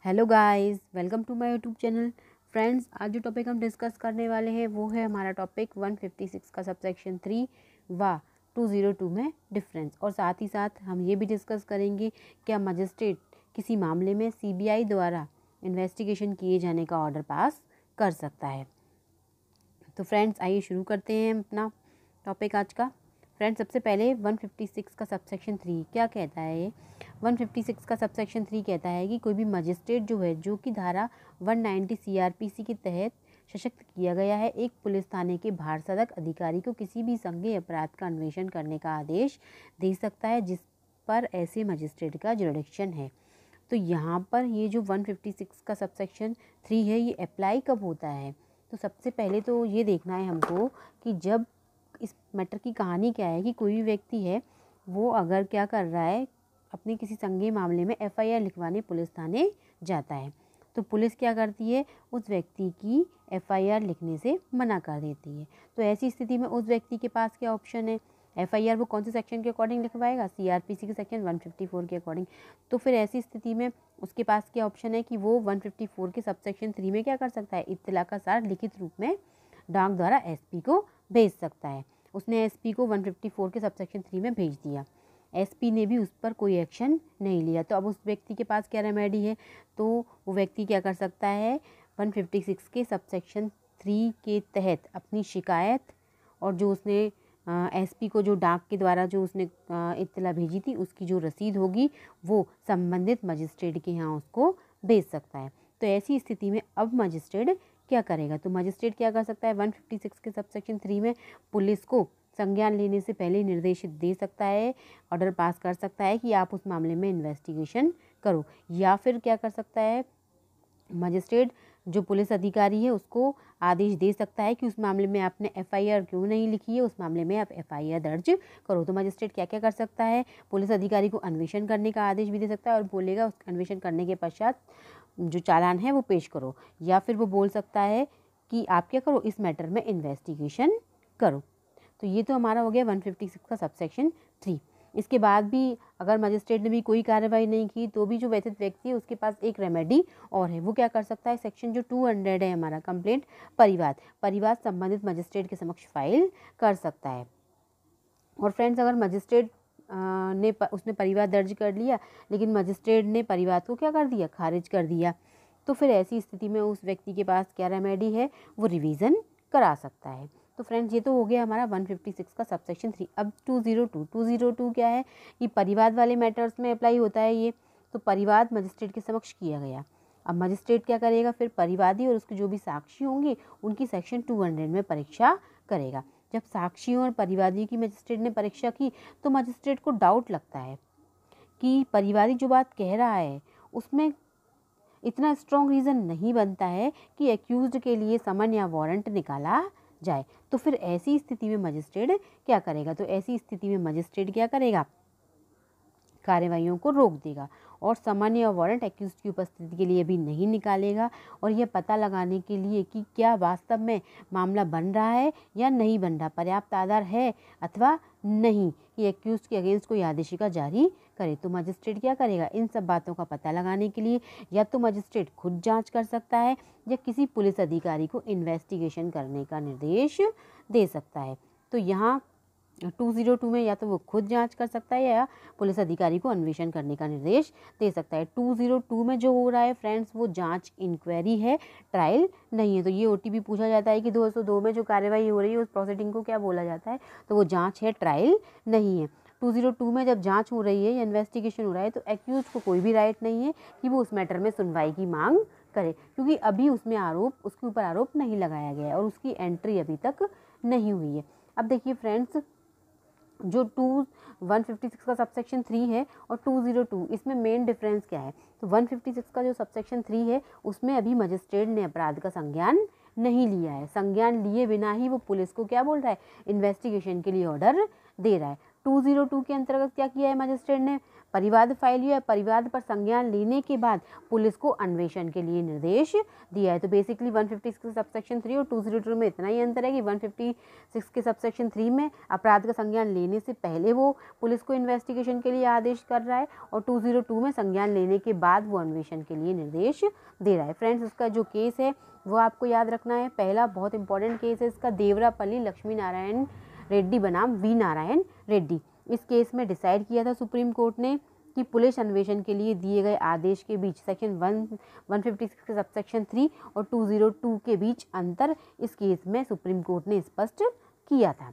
Hello guys, welcome to my YouTube channel. Friends, आज जो topic हम डिस्कस करने वाले हैं वो है हमारा टॉपिक 156 का सबसेक्शन 3 व 202 में डिफरेंस। और साथ ही साथ हम ये भी डिस्कस करेंगे क्या मजिस्ट्रेट किसी मामले में सीबीआई द्वारा इन्वेस्टिगेशन किए जाने का ऑर्डर पास कर सकता है। तो फ्रेंड्स, आइए शुरू करते हैं अपना टॉपिक आज का। फ्रेंड्स, सबसे पहले 156 का सबसेक्शन 3 क्या कहता है। ये 156 का सबसेक्शन 3 कहता है कि कोई भी मजिस्ट्रेट जो कि धारा 190 सीआरपीसी के तहत सशक्त किया गया है, एक पुलिस थाने के भारसदक अधिकारी को किसी भी संज्ञेय अपराध का अन्वेषण करने का आदेश दे सकता है जिस पर ऐसे मजिस्ट्रेट का जुरिडिक्शन है। तो यहाँ पर ये जो 156 का सबसेक्शन 3 है ये अप्लाई कब होता है। तो सबसे पहले तो ये देखना है हमको कि जब इस मैटर की कहानी क्या है कि कोई भी व्यक्ति है वो अगर क्या कर रहा है, अपने किसी संज्ञेय मामले में एफआईआर लिखवाने पुलिस थाने जाता है, तो पुलिस क्या करती है, उस व्यक्ति की एफआईआर लिखने से मना कर देती है। तो ऐसी स्थिति में उस व्यक्ति के पास क्या ऑप्शन है, एफआईआर वो कौन से सेक्शन के अकॉर्डिंग लिखवाएगा, सीआरपीसी के सेक्शन 154 के अकॉर्डिंग। तो फिर ऐसी स्थिति में उसके पास क्या ऑप्शन है कि वो 154 के सबसेक्शन 3 में क्या कर सकता है, इत्तला का सार लिखित रूप में डाक द्वारा एसपी को भेज सकता है। उसने एसपी को 154 के सबसेक्शन 3 में भेज दिया, एसपी ने भी उस पर कोई एक्शन नहीं लिया, तो अब उस व्यक्ति के पास क्या रेमेडी है, तो वो व्यक्ति क्या कर सकता है, 156 के सबसेक्शन 3 के तहत अपनी शिकायत और जो उसने एसपी को जो डाक के द्वारा जो उसने इत्तला भेजी थी उसकी जो रसीद होगी वो संबंधित मजिस्ट्रेट के यहाँ उसको भेज सकता है। तो ऐसी स्थिति में अब मजिस्ट्रेट क्या करेगा, तो मजिस्ट्रेट क्या कर सकता है, 156 के सबसेक्शन 3 में पुलिस को संज्ञान लेने से पहले निर्देशित दे सकता है, ऑर्डर पास कर सकता है कि आप उस मामले में इन्वेस्टिगेशन करो। या फिर क्या कर सकता है, मजिस्ट्रेट जो पुलिस अधिकारी है उसको आदेश दे सकता है कि उस मामले में आपने एफआईआर क्यों नहीं लिखी है, उस मामले में आप एफआईआर दर्ज करो। तो मजिस्ट्रेट क्या क्या कर सकता है, पुलिस अधिकारी को अन्वेषण करने का आदेश भी दे सकता है और बोलेगा उस अन्वेषण करने के पश्चात जो चालान है वो पेश करो। या फिर वो बोल सकता है कि आप क्या करो, इस मैटर में इन्वेस्टिगेशन करो। तो ये तो हमारा हो गया 156 का सबसेक्शन 3। इसके बाद भी अगर मजिस्ट्रेट ने भी कोई कार्रवाई नहीं की तो भी जो व्यथित व्यक्ति है उसके पास एक रेमेडी और है, वो क्या कर सकता है, सेक्शन जो 200 है हमारा कंप्लेंट परिवाद संबंधित मजिस्ट्रेट के समक्ष फाइल कर सकता है। और फ्रेंड्स, अगर मजिस्ट्रेट उसने परिवाद दर्ज कर लिया लेकिन मजिस्ट्रेट ने परिवाद को क्या कर दिया, खारिज कर दिया, तो फिर ऐसी स्थिति में उस व्यक्ति के पास क्या रेमेडी है, वो रिवीजन करा सकता है। तो फ्रेंड्स, ये तो हो गया हमारा 156 का सबसेक्शन 3। अब 202 क्या है, ये परिवाद वाले मैटर्स में अप्लाई होता है ये। तो परिवाद मजिस्ट्रेट के समक्ष किया गया, अब मजिस्ट्रेट क्या करेगा, फिर परिवादी और उसके जो भी साक्षी होंगे उनकी सेक्शन 200 में परीक्षा करेगा। जब साक्षियों और परिवादी की मजिस्ट्रेट ने परीक्षा की तो मजिस्ट्रेट को डाउट लगता है कि परिवादी जो बात कह रहा है उसमें इतना स्ट्रॉन्ग रीज़न नहीं बनता है कि एक्यूज्ड के लिए समन या वारंट निकाला जाए। तो फिर ऐसी स्थिति में मजिस्ट्रेट क्या करेगा, तो ऐसी स्थिति में मजिस्ट्रेट क्या करेगा, कार्यवाहियों को रोक देगा और समन या वारंट एक्यूज की उपस्थिति के लिए भी नहीं निकालेगा। और यह पता लगाने के लिए कि क्या वास्तव में मामला बन रहा है या नहीं बन रहा, पर्याप्त आधार है अथवा नहीं कि एक्यूज के अगेंस्ट कोई आदेशिका जारी करे, तो मजिस्ट्रेट क्या करेगा, इन सब बातों का पता लगाने के लिए या तो मजिस्ट्रेट खुद जांच कर सकता है या किसी पुलिस अधिकारी को इन्वेस्टिगेशन करने का निर्देश दे सकता है। तो यहाँ 202 में या तो वो खुद जांच कर सकता है या पुलिस अधिकारी को अन्वेषण करने का निर्देश दे सकता है। 202 में जो हो रहा है फ्रेंड्स वो जांच इंक्वायरी है, ट्रायल नहीं है। तो ये ओटीपी पूछा जाता है कि 202 में जो कार्यवाही हो रही है उस प्रोसीडिंग को क्या बोला जाता है, तो वो जांच है, ट्रायल नहीं है। 202 में जब जांच हो रही है या इन्वेस्टिगेशन हो रहा है तो एक्यूज को कोई भी राइट नहीं है कि वो उस मैटर में सुनवाई की मांग करे, क्योंकि अभी उसमें उसके ऊपर आरोप नहीं लगाया गया है और उसकी एंट्री अभी तक नहीं हुई है। अब देखिए फ्रेंड्स, जो 156 का सबसेक्शन 3 है और 202 इसमें मेन डिफरेंस क्या है, तो 156 का जो सबसेक्शन 3 है उसमें अभी मजिस्ट्रेट ने अपराध का संज्ञान नहीं लिया है, संज्ञान लिए बिना ही वो पुलिस को क्या बोल रहा है, इन्वेस्टिगेशन के लिए ऑर्डर दे रहा है। 202 के अंतर्गत क्या किया है मजिस्ट्रेट ने, परिवाद फाइल या परिवाद पर संज्ञान लेने के बाद पुलिस को अन्वेषण के लिए निर्देश दिया है। तो बेसिकली 156 के सबसेक्शन 3 और 202 में इतना ही अंतर है कि 156 के सबसेक्शन 3 में अपराध का संज्ञान लेने से पहले वो पुलिस को इन्वेस्टिगेशन के लिए आदेश कर रहा है और 202 में संज्ञान लेने के बाद वो अन्वेषण के लिए निर्देश दे रहा है। फ्रेंड्स, इसका जो केस है वो आपको याद रखना है। पहला बहुत इंपॉर्टेंट केस है इसका, देवरापल्ली लक्ष्मी नारायण रेड्डी बनाम वी नारायण रेड्डी। इस केस में डिसाइड किया था सुप्रीम कोर्ट ने कि पुलिस अन्वेषण के लिए दिए गए आदेश के बीच सेक्शन 156 के सबसेक्शन 3 और 202 के बीच अंतर इस केस में सुप्रीम कोर्ट ने स्पष्ट किया था।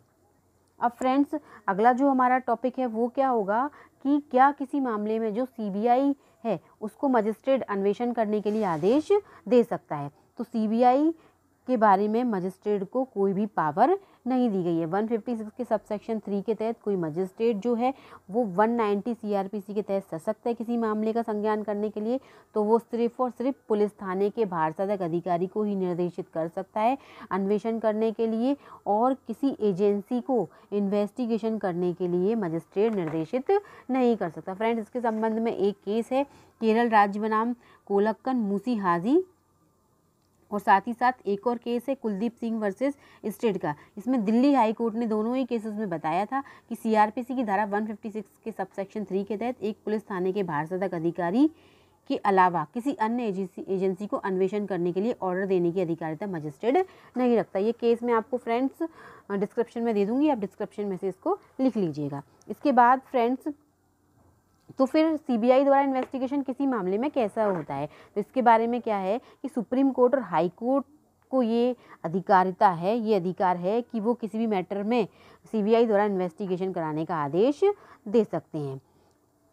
अब फ्रेंड्स, अगला जो हमारा टॉपिक है वो क्या होगा कि क्या किसी मामले में जो सीबीआई है उसको मजिस्ट्रेट अन्वेषण करने के लिए आदेश दे सकता है। तो सीबीआई के बारे में मजिस्ट्रेट को कोई भी पावर नहीं दी गई है। 156 के सबसेक्शन 3 के तहत कोई मजिस्ट्रेट जो है वो 190 सीआरपीसी के तहत सशक्त है किसी मामले का संज्ञान करने के लिए, तो वो सिर्फ और सिर्फ पुलिस थाने के भारसाधक अधिकारी को ही निर्देशित कर सकता है अन्वेषण करने के लिए, और किसी एजेंसी को इन्वेस्टिगेशन करने के लिए मजिस्ट्रेट निर्देशित नहीं कर सकता। फ्रेंड्स, इसके संबंध में एक केस है केरल राज्य बनाम कोलक्कन मूसी हाजी, और साथ ही साथ एक और केस है कुलदीप सिंह वर्सेस स्टेट का। इसमें दिल्ली हाई कोर्ट ने दोनों ही केसेस में बताया था कि सीआरपीसी की धारा 156 के सबसेक्शन 3 के तहत एक पुलिस थाने के भारसाधक अधिकारी के अलावा किसी अन्य एजेंसी को अन्वेषण करने के लिए ऑर्डर देने की अधिकारिता मजिस्ट्रेट नहीं रखता। ये केस मैं आपको फ्रेंड्स डिस्क्रिप्शन में दे दूँगी, आप डिस्क्रिप्शन में से इसको लिख लीजिएगा। इसके बाद फ्रेंड्स, तो फिर सीबीआई द्वारा इन्वेस्टिगेशन किसी मामले में कैसा होता है, तो इसके बारे में क्या है कि सुप्रीम कोर्ट और हाई कोर्ट को ये अधिकारिता है, ये अधिकार है कि वो किसी भी मैटर में सीबीआई द्वारा इन्वेस्टिगेशन कराने का आदेश दे सकते हैं।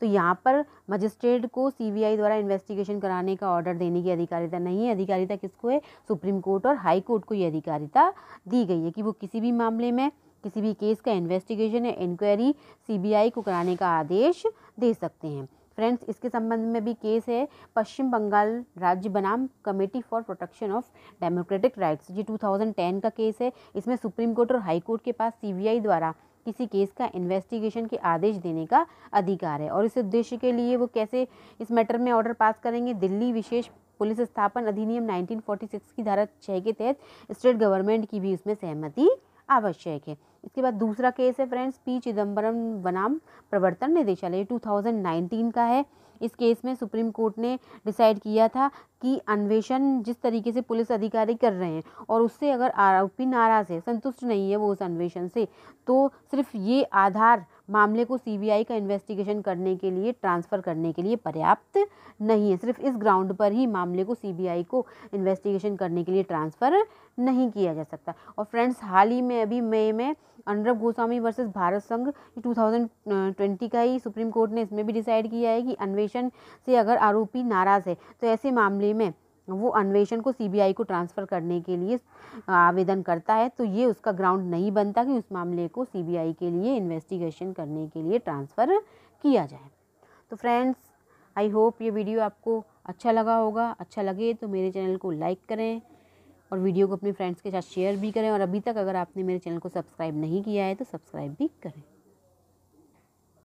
तो यहाँ पर मजिस्ट्रेट को सीबीआई द्वारा इन्वेस्टिगेशन कराने का ऑर्डर देने की अधिकारिता नहीं है। अधिकारिता किसको है? सुप्रीम कोर्ट और हाई कोर्ट को ये अधिकारिता दी गई है कि वो किसी भी मामले में किसी भी केस का इन्वेस्टिगेशन या इंक्वायरी सीबीआई को कराने का आदेश दे सकते हैं। फ्रेंड्स, इसके संबंध में भी केस है पश्चिम बंगाल राज्य बनाम committee for protection of democratic rights. ये 2010 का केस है। इसमें सुप्रीम कोर्ट और हाई कोर्ट के पास सीबीआई द्वारा किसी केस का इन्वेस्टिगेशन के आदेश देने का अधिकार है, और इस उद्देश्य के लिए वो कैसे इस मैटर में ऑर्डर पास करेंगे? दिल्ली विशेष पुलिस स्थापन अधिनियम 1946 की धारा 6 के तहत स्टेट गवर्नमेंट की भी उसमें सहमति आवश्यक है। इसके बाद दूसरा केस है फ्रेंड्स पी चिदम्बरम बनाम प्रवर्तन निदेशालय, 2019 का है। इस केस में सुप्रीम कोर्ट ने डिसाइड किया था कि अन्वेषण जिस तरीके से पुलिस अधिकारी कर रहे हैं और उससे अगर आरोपी नाराज़ है, संतुष्ट नहीं है वो उस अन्वेषण से, तो सिर्फ ये आधार मामले को सीबीआई का इन्वेस्टिगेशन करने के लिए ट्रांसफ़र करने के लिए पर्याप्त नहीं है। सिर्फ इस ग्राउंड पर ही मामले को सीबीआई को इन्वेस्टिगेशन करने के लिए ट्रांसफ़र नहीं किया जा सकता। और फ्रेंड्स, हाल ही में अभी मई में अर्नब गोस्वामी वर्सेस भारत संघ 2020 का ही सुप्रीम कोर्ट ने इसमें भी डिसाइड किया है कि अन्वेषण से अगर आरोपी नाराज़ है तो ऐसे मामले में वो अन्वेषण को सीबीआई को ट्रांसफ़र करने के लिए आवेदन करता है, तो ये उसका ग्राउंड नहीं बनता कि उस मामले को सीबीआई के लिए इन्वेस्टिगेशन करने के लिए ट्रांसफ़र किया जाए। तो फ्रेंड्स, आई होप ये वीडियो आपको अच्छा लगा होगा। अच्छा लगे तो मेरे चैनल को लाइक करें और वीडियो को अपने फ्रेंड्स के साथ शेयर भी करें, और अभी तक अगर आपने मेरे चैनल को सब्सक्राइब नहीं किया है तो सब्सक्राइब भी करें।